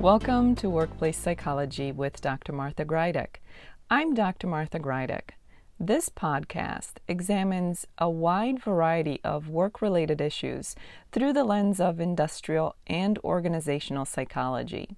Welcome to Workplace Psychology with Dr. Martha Greidick. I'm Dr. Martha Greidick. This podcast examines a wide variety of work-related issues through the lens of industrial and organizational psychology.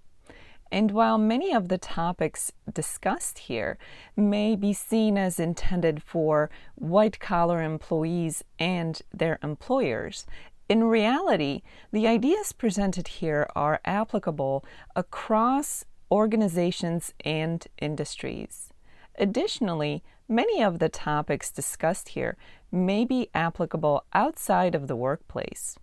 And while many of the topics discussed here may be seen as intended for white-collar employees and their employers, in reality, the ideas presented here are applicable across organizations and industries. Additionally, many of the topics discussed here may be applicable outside of the workplace.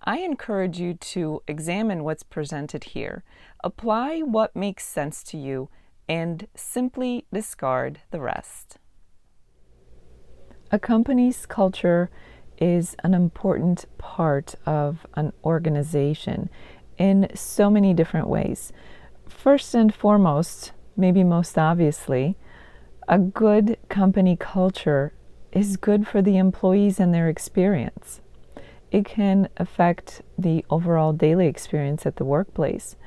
I encourage you to examine what's presented here, apply what makes sense to you, and simply discard the rest. A company's culture is an important part of an organization in so many different ways. First and foremost, maybe most obviously, a good company culture is good for the employees and their experience. It can affect the overall daily experience at the workplace,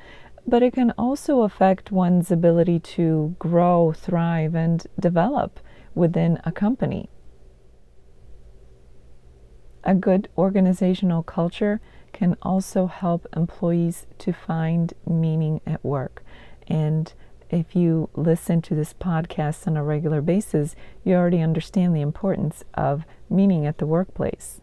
but it can also affect one's ability to grow, thrive, and develop within a company. A good organizational culture can also help employees to find meaning at work. And if you listen to this podcast on a regular basis, you already understand the importance of meaning at the workplace.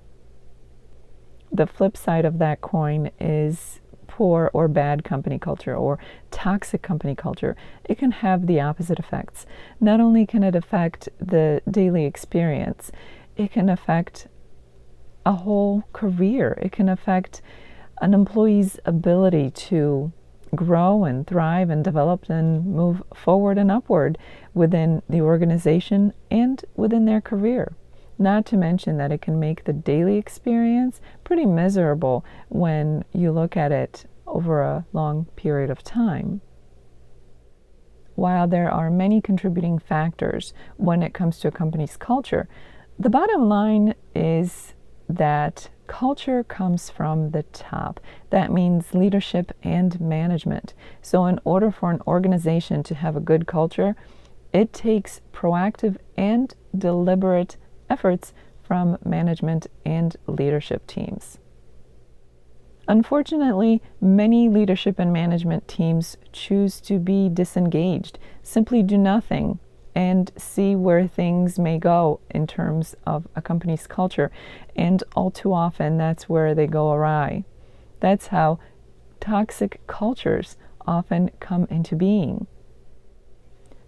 The flip side of that coin is poor or bad company culture or toxic company culture. It can have the opposite effects. Not only can it affect the daily experience, it can affect a whole career. It can affect an employee's ability to grow and thrive and develop and move forward and upward within the organization and within their career. Not to mention that it can make the daily experience pretty miserable when you look at it over a long period of time. While there are many contributing factors when it comes to a company's culture, the bottom line is that culture comes from the top. That means leadership and management. So in order for an organization to have a good culture, it takes proactive and deliberate efforts from management and leadership teams. Unfortunately, many leadership and management teams choose to be disengaged, simply do nothing, and see where things may go in terms of a company's culture. And all too often, that's where they go awry. That's how toxic cultures often come into being.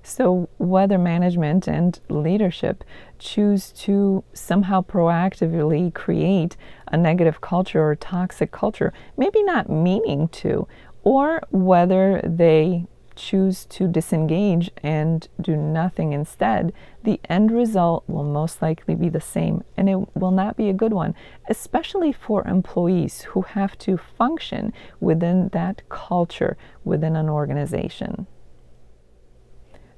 So whether management and leadership choose to somehow proactively create a negative culture or toxic culture, maybe not meaning to, or whether they choose to disengage and do nothing instead, the end result will most likely be the same, and it will not be a good one, especially for employees who have to function within that culture within an organization.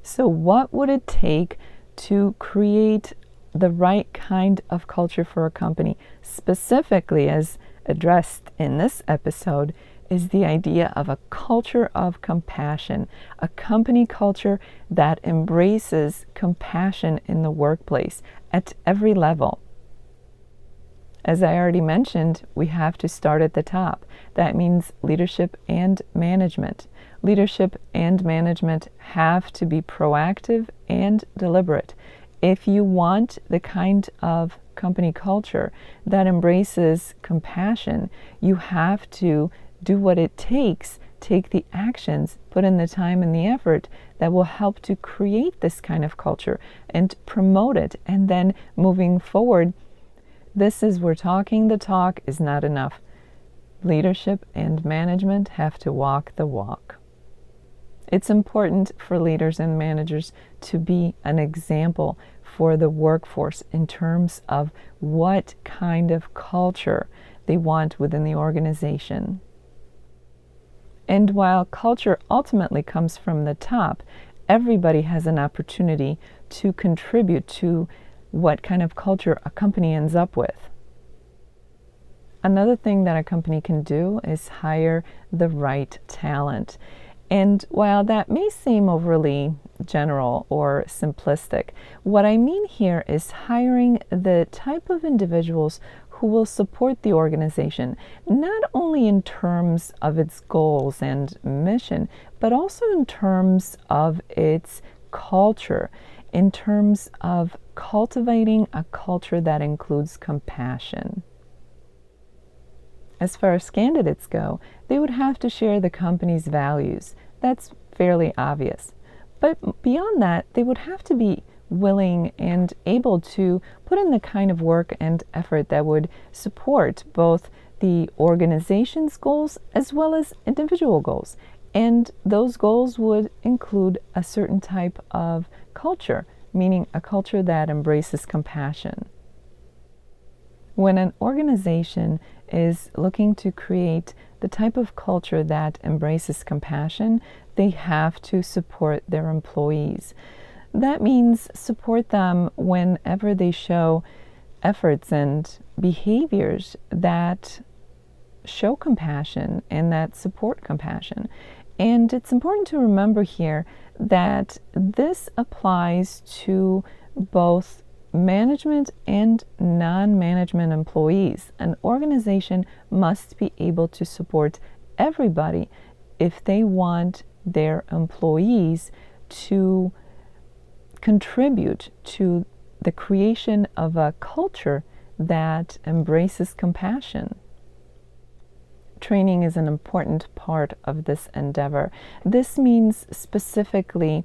So what would it take to create the right kind of culture for a company? Specifically, as addressed in this episode, is the idea of a culture of compassion, a company culture that embraces compassion in the workplace at every level. As I already mentioned, we have to start at the top. That means leadership and management. Leadership and management have to be proactive and deliberate. If you want the kind of company culture that embraces compassion, you have to do what it takes, take the actions, put in the time and the effort that will help to create this kind of culture and promote it. And then moving forward, we're talking the talk is not enough. Leadership and management have to walk the walk. It's important for leaders and managers to be an example for the workforce in terms of what kind of culture they want within the organization. And while culture ultimately comes from the top, everybody has an opportunity to contribute to what kind of culture a company ends up with. Another thing that a company can do is hire the right talent. And while that may seem overly general or simplistic, what I mean here is hiring the type of individuals who will support the organization, not only in terms of its goals and mission, but also in terms of its culture, in terms of cultivating a culture that includes compassion. As far as candidates go, they would have to share the company's values. That's fairly obvious. But beyond that, they would have to be willing and able to put in the kind of work and effort that would support both the organization's goals as well as individual goals. And those goals would include a certain type of culture, meaning a culture that embraces compassion. When an organization is looking to create the type of culture that embraces compassion, they have to support their employees. That means support them whenever they show efforts and behaviors that show compassion and that support compassion. And it's important to remember here that this applies to both management and non-management employees. An organization must be able to support everybody if they want their employees to contribute to the creation of a culture that embraces compassion. Training is an important part of this endeavor. This means specifically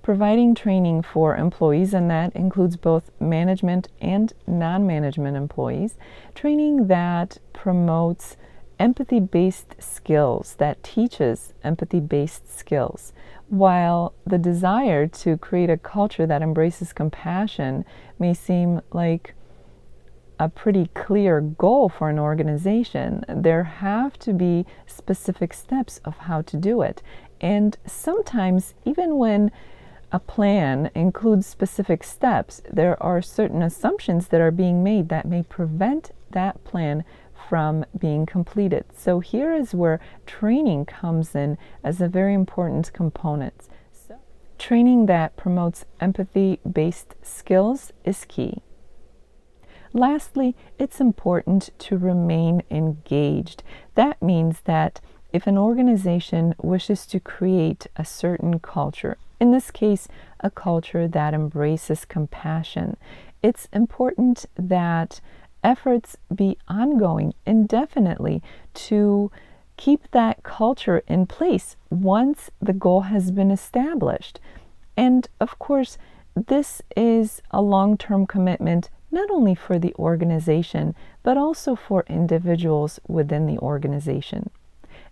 providing training for employees, and that includes both management and non-management employees, training that promotes empathy-based skills, that teaches empathy-based skills. While the desire to create a culture that embraces compassion may seem like a pretty clear goal for an organization, there have to be specific steps of how to do it. And sometimes, even when a plan includes specific steps, there are certain assumptions that are being made that may prevent that plan from being completed. So here is where training comes in as a very important component. So, training that promotes empathy-based skills is key. Lastly, it's important to remain engaged. That means that if an organization wishes to create a certain culture, in this case, a culture that embraces compassion, it's important that efforts be ongoing indefinitely to keep that culture in place once the goal has been established. And of course, this is a long-term commitment not only for the organization, but also for individuals within the organization.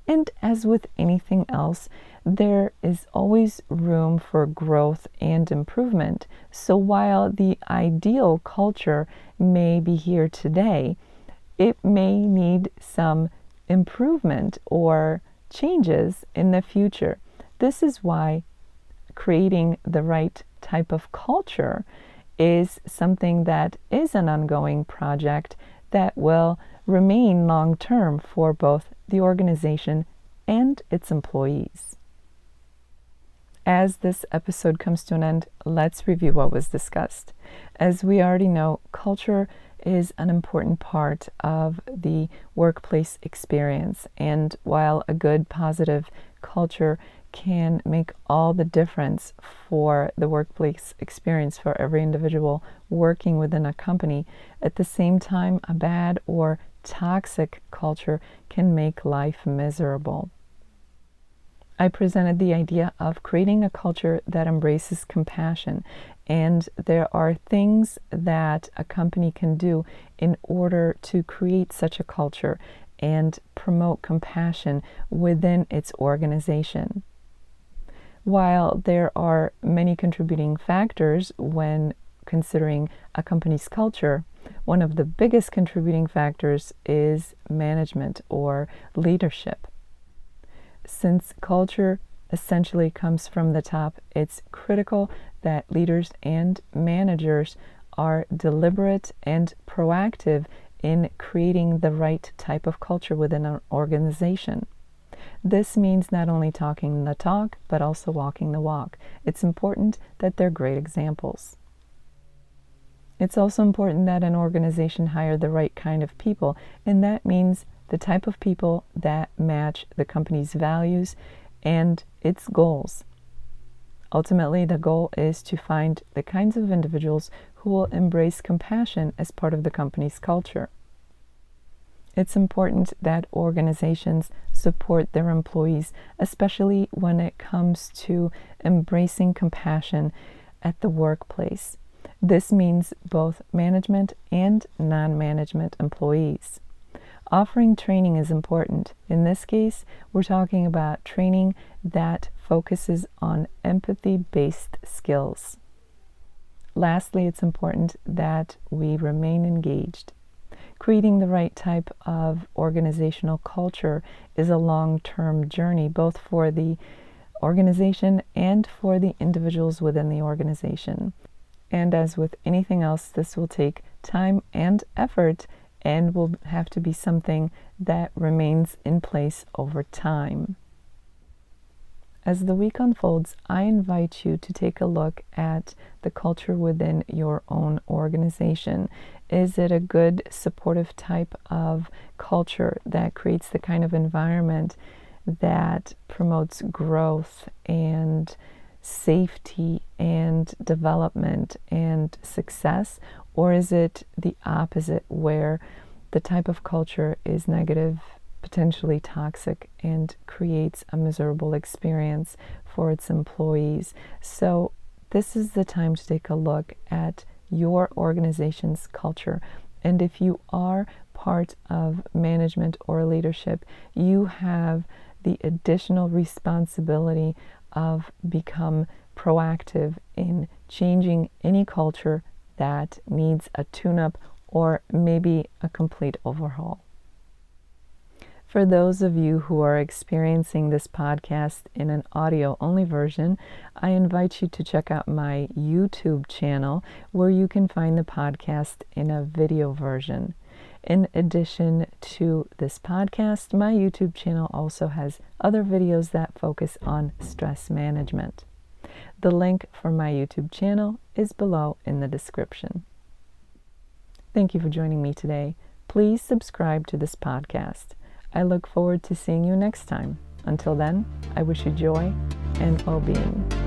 And as with anything else, there is always room for growth and improvement. So while the ideal culture may be here today, it may need some improvement or changes in the future. This is why creating the right type of culture is something that is an ongoing project that will remain long-term for both the organization and its employees. As this episode comes to an end, let's review what was discussed. As we already know, culture is an important part of the workplace experience, and while a good, positive culture can make all the difference for the workplace experience for every individual working within a company, at the same time, a bad or toxic culture can make life miserable. I presented the idea of creating a culture that embraces compassion, and there are things that a company can do in order to create such a culture and promote compassion within its organization. While there are many contributing factors when considering a company's culture, one of the biggest contributing factors is management or leadership. Since culture essentially comes from the top, it's critical that leaders and managers are deliberate and proactive in creating the right type of culture within an organization. This means not only talking the talk, but also walking the walk. It's important that they're great examples. It's also important that an organization hire the right kind of people, and that means the type of people that match the company's values and its goals. Ultimately, the goal is to find the kinds of individuals who will embrace compassion as part of the company's culture. It's important that organizations support their employees, especially when it comes to embracing compassion at the workplace. This means both management and non-management employees. Offering training is important. In this case, we're talking about training that focuses on empathy-based skills. Lastly, it's important that we remain engaged. Creating the right type of organizational culture is a long-term journey, both for the organization and for the individuals within the organization. And as with anything else, this will take time and effort and will have to be something that remains in place over time. As the week unfolds, I invite you to take a look at the culture within your own organization. Is it a good, supportive type of culture that creates the kind of environment that promotes growth and safety and development and success? Or is it the opposite, where the type of culture is negative, potentially toxic, and creates a miserable experience for its employees? So this is the time to take a look at your organization's culture. And if you are part of management or leadership, you have the additional responsibility of become proactive in changing any culture that needs a tune-up or maybe a complete overhaul. For those of you who are experiencing this podcast in an audio-only version, I invite you to check out my YouTube channel, where you can find the podcast in a video version. In addition to this podcast, my YouTube channel also has other videos that focus on stress management. The link for my YouTube channel is below in the description. Thank you for joining me today. Please subscribe to this podcast. I look forward to seeing you next time. Until then, I wish you joy and well-being.